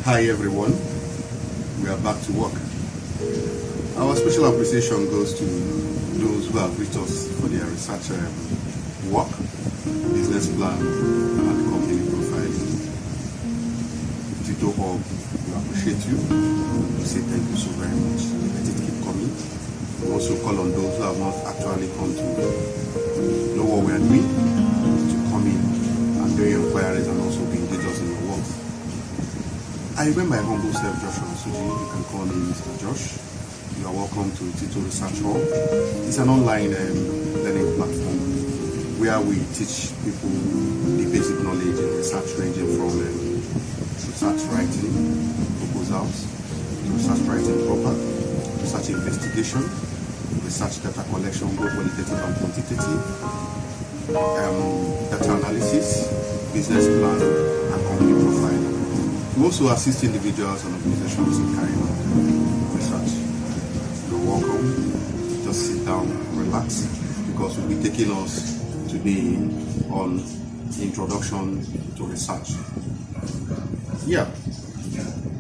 Hi everyone, we are back to work. Our special appreciation goes to those who have reached us for their research work, business plan, and company profile. Tito Hub, we appreciate you. We say thank you so very much. Let it keep coming. We also call on those who have not actually come to know what we are doing to come in and do inquiries and also be engaged us in your work. I remember my humble self, Joshua Suji. You can call me Mr. Josh. You are welcome to Tito Research Hub. It's an online learning platform where we teach people the basic knowledge in research, ranging from research writing proposals, to research writing proper, research investigation, research data collection, both qualitative and quantitative, data analysis, business plan, and company profile. We also assist individuals and organizations in carrying out research. You're welcome. Just sit down, relax, because we'll be taking us today on introduction to research. Yeah,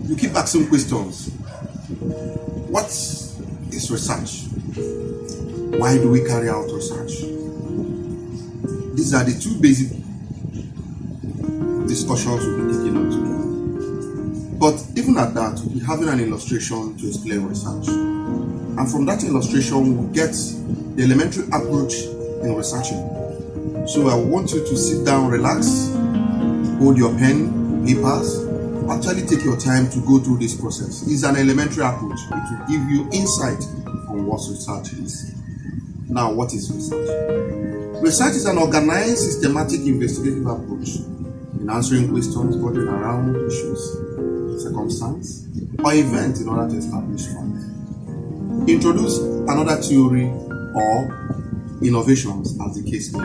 you keep asking questions. What is research? Why do we carry out research? These are the two basic discussions we'll be taking on today. But even at that, we'll be having an illustration to explain research. And from that illustration, we'll get the elementary approach in researching. So I want you to sit down, relax, hold your pen, papers, actually take your time to go through this process. It's an elementary approach. It will give you insight on what research is. Now, what is research? Research is an organized, systematic, investigative approach in answering questions bordering around issues, circumstance, or event in order to establish fact. Introduce another theory or innovations as the case may be.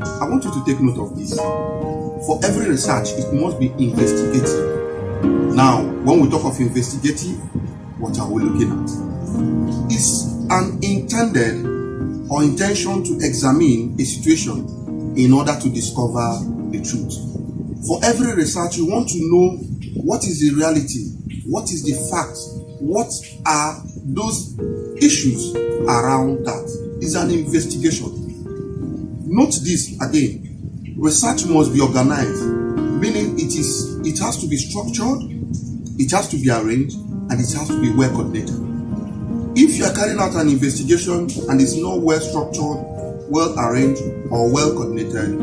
I want you to take note of this. For every research, it must be investigative. Now, when we talk of investigative, what are we looking at? It's an intended or intention to examine a situation in order to discover the truth. For every research, you want to know what is the reality, what is the fact, what are those issues around that. It's an investigation. Note this again. Research must be organized, meaning it has to be structured, it has to be arranged, and it has to be well coordinated. If you are carrying out an investigation and it's not well structured, well arranged, or well coordinated,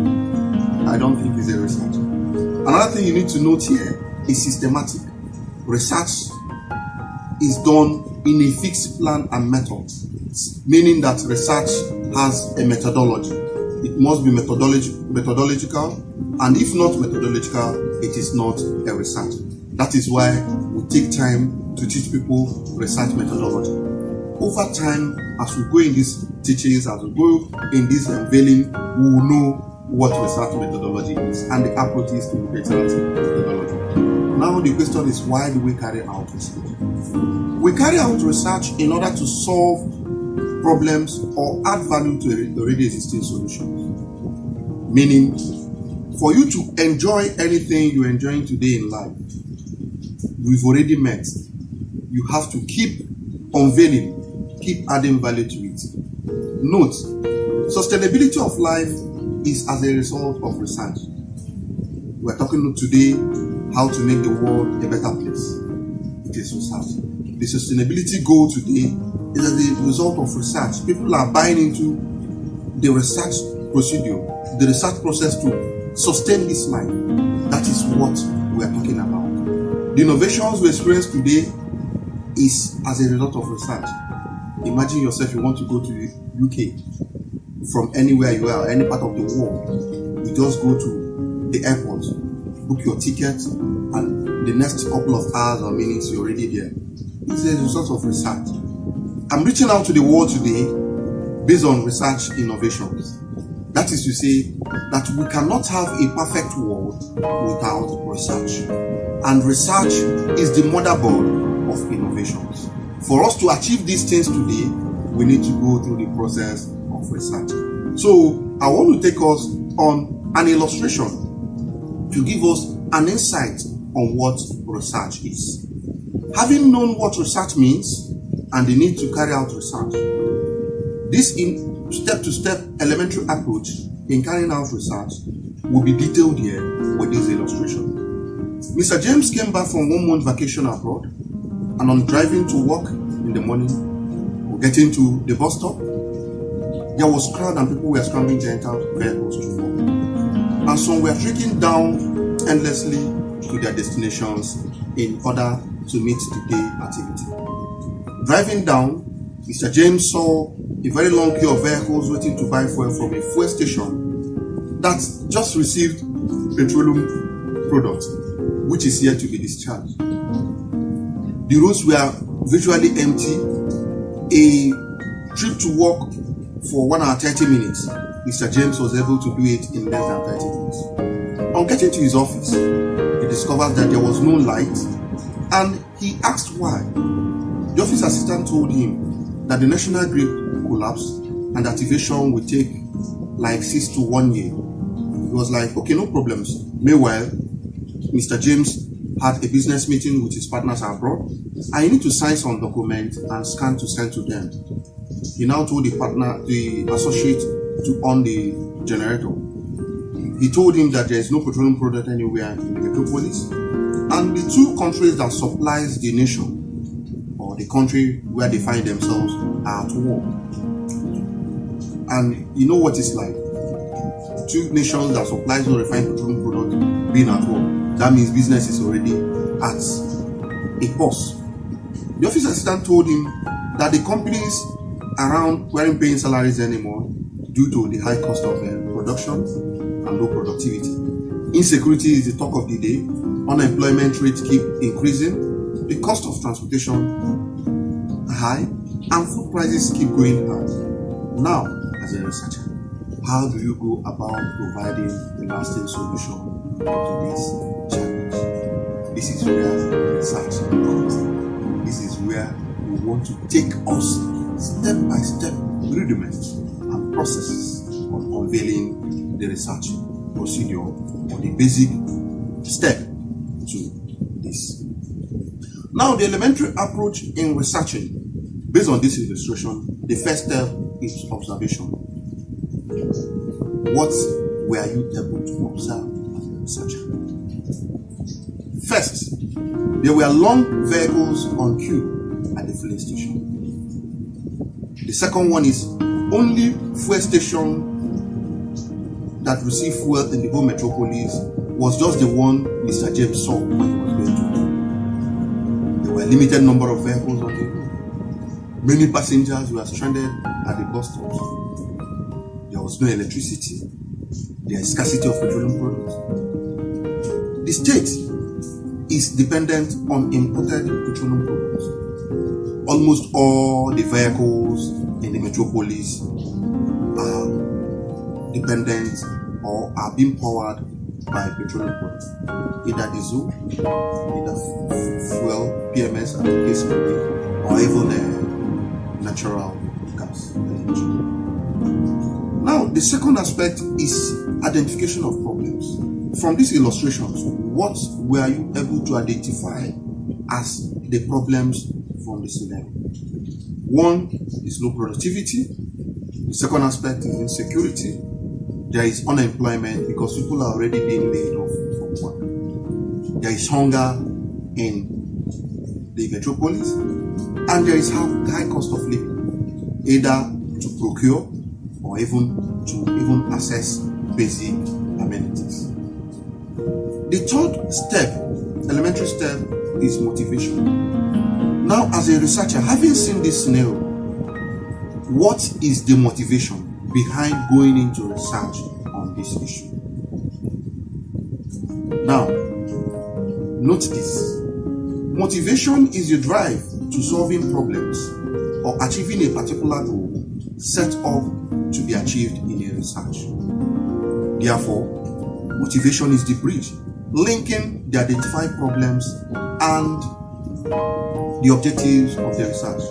I don't think it's a research. Another thing you need to note here is systematic. Research is done in a fixed plan and method, meaning that research has a methodology. It must be methodological, and if not methodological, it is not a research. That is why we take time to teach people research methodology. Over time, as we go in these teachings, as we go in this unveiling, we will know what research methodology is and the approaches to research methodology. Now the question is, why do we carry out research? We carry out research in order to solve problems or add value to already existing solutions. Meaning, for you to enjoy anything you're enjoying today in life, we've already met. You have to keep unveiling, keep adding value to it. Note, sustainability of life is as a result of research. We're talking today how to make the world a better place. It is research. The sustainability goal today is as a result of research. People are buying into the research procedure, the research process to sustain this life. That is what we are talking about. The innovations we experience today is as a result of research. Imagine yourself, you want to go to the UK from anywhere you are, any part of the world. You just go to the airport, book your ticket, and the next couple of hours or minutes you're already there. It's a result of research. I'm reaching out to the world today based on research innovations. That is to say that we cannot have a perfect world without research. And research is the motherboard of innovations. For us to achieve these things today, we need to go through the process of research. So I want to take us on an illustration to give us an insight on what research is. Having known what research means and the need to carry out research, this step-to-step elementary approach in carrying out research will be detailed here with this illustration. Mr. James came back from 1 month vacation abroad, and on driving to work in the morning or getting to the bus stop, there was crowd and people were scrambling to enter vehicles to work. And some were trekking down endlessly to their destinations in order to meet the day activity. Driving down, Mr. James saw a very long queue of vehicles waiting to buy fuel from a fuel station that just received petroleum product, which is yet to be discharged. The roads were virtually empty. A trip to work for 1 hour 30 minutes, Mr. James was able to do it in less than 30 minutes. On getting to his office, he discovered that there was no light, and he asked why. The office assistant told him that the national grid collapsed and activation would take like 6 to 1 year. He was like, okay, no problems. Meanwhile, Mr. James had a business meeting with his partners abroad, and he need to sign some documents and scan to send to them. He now told the associate to on the generator. He told him that there is no petroleum product anywhere in the metropolis, and the two countries that supplies the nation or the country where they find themselves are at war. And you know what it's like. Two nations that supplies no refined petroleum product being at war. That means business is already at a pause. The office assistant told him that the companies around weren't paying salaries anymore due to the high cost of production and low productivity. Insecurity is the talk of the day. Unemployment rates keep increasing. The cost of transportation high, and food prices keep going high. Now, as a researcher, how do you go about providing a lasting solution to this challenge? This is where research comes. This is where we want to take us step by step rudiments and processes of unveiling the research procedure or the basic step to this. Now, the elementary approach in researching, based on this illustration, the first step is observation. What were you able to observe as a researcher? First, there were long vehicles on queue at the filling station. The second one is only fuel station that received fuel in the whole metropolis was just the one Mr. James saw when he was going to work. There were a limited number of vehicles on the road. Many passengers were stranded at the bus stops. There was no electricity. There is scarcity of petroleum products. The state is dependent on imported petroleum products. Almost all the vehicles in the metropolis are dependent or are being powered by petroleum products, either diesel, either fuel, PMS, as the case may be, or even natural gas. Now, the second aspect is identification of problems. From these illustrations, what were you able to identify as the problems from the scenario? One is low productivity. The second aspect is insecurity. There is unemployment because people are already being laid off from work. There is hunger in the metropolis, and there is high cost of living, either to procure or even to access basic amenities. The third step, elementary step, is motivation. Now, as a researcher, having seen this scenario, what is the motivation behind going into research on this issue? Now, note this. Motivation is your drive to solving problems or achieving a particular goal set up to be achieved in a research. Therefore, motivation is the bridge linking the identified problems and the objectives of the research.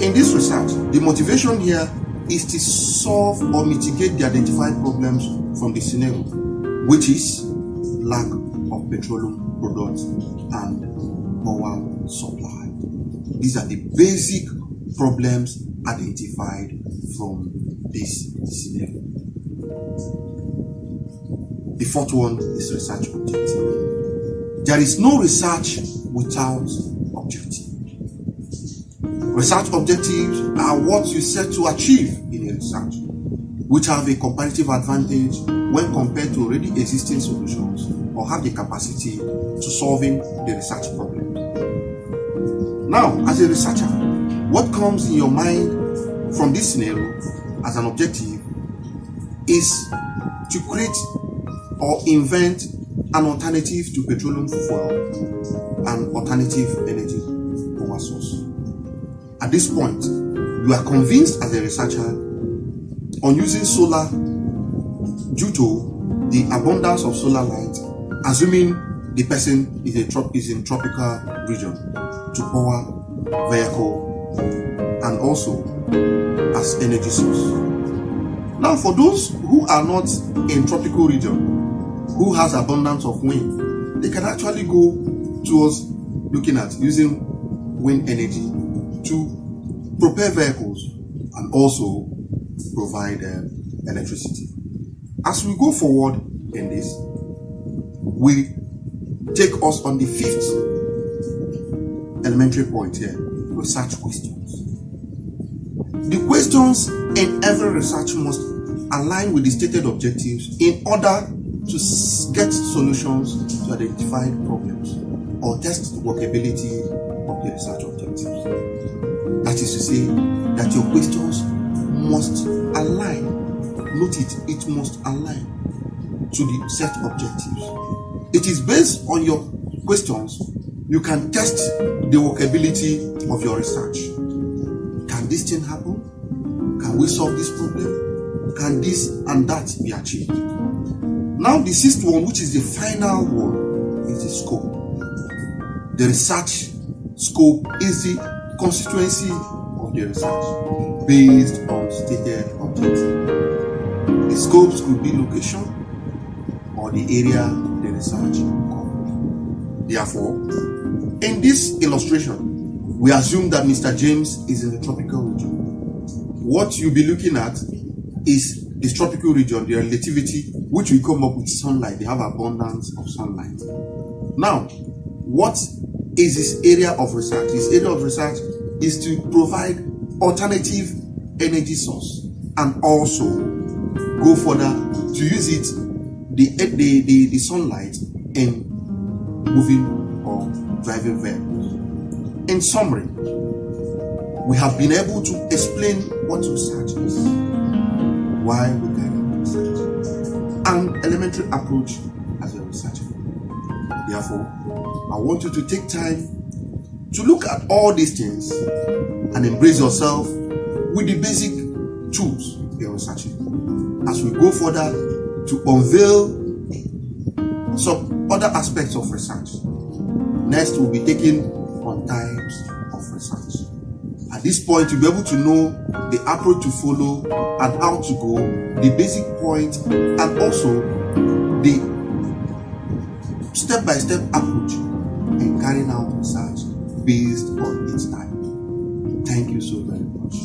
In this research, the motivation here is to solve or mitigate the identified problems from the scenario, which is lack of petroleum products and power supply. These are the basic problems identified from this scenario. The fourth one is research objective. There is no research without objective. Research objectives are what you set to achieve in a research, which have a comparative advantage when compared to already existing solutions or have the capacity to solving the research problem. Now, as a researcher, what comes in your mind from this scenario as an objective is to create or invent an alternative to petroleum fuel and alternative energy power source. At this point, you are convinced as a researcher on using solar due to the abundance of solar light, assuming the person is in tropical region, to power vehicle and also as energy source. Now, for those who are not in tropical region, who has abundance of wind, they can actually go towards looking at using wind energy to propel vehicles and also provide electricity. As we go forward in this, we take us on the fifth elementary point here: research questions. The questions in every research must align with the stated objectives in order to get solutions to identified problems or test the workability of the research objectives. That is to say that your questions must align. Note it must align to the set objectives. It is based on your questions you can test the workability of your research. Can this thing happen? Can we solve this problem? Can this and that be achieved? Now, the sixth one, which is the final one, is the scope. The research scope is the constituency of the research based on stated objectives. The scopes could be location or the area the research covered. Therefore, in this illustration, we assume that Mr. James is in the tropical region. What you'll be looking at is this tropical region, the relativity, which will come up with sunlight. They have abundance of sunlight. Now, what is this area of research? This area of research is to provide alternative energy source and also go further to use it, the sunlight, in moving or driving vehicles. In summary, we have been able to explain what research is, why we carry research, and elementary approach as a researcher. Therefore, I want you to take time to look at all these things and embrace yourself with the basic tools you're researching. As we go further to unveil some other aspects of research, next we'll be taking on types of research. At this point, you'll be able to know the approach to follow and how to go, the basic point, and also the step-by-step approach in carrying out research based on its type. Thank you so very much.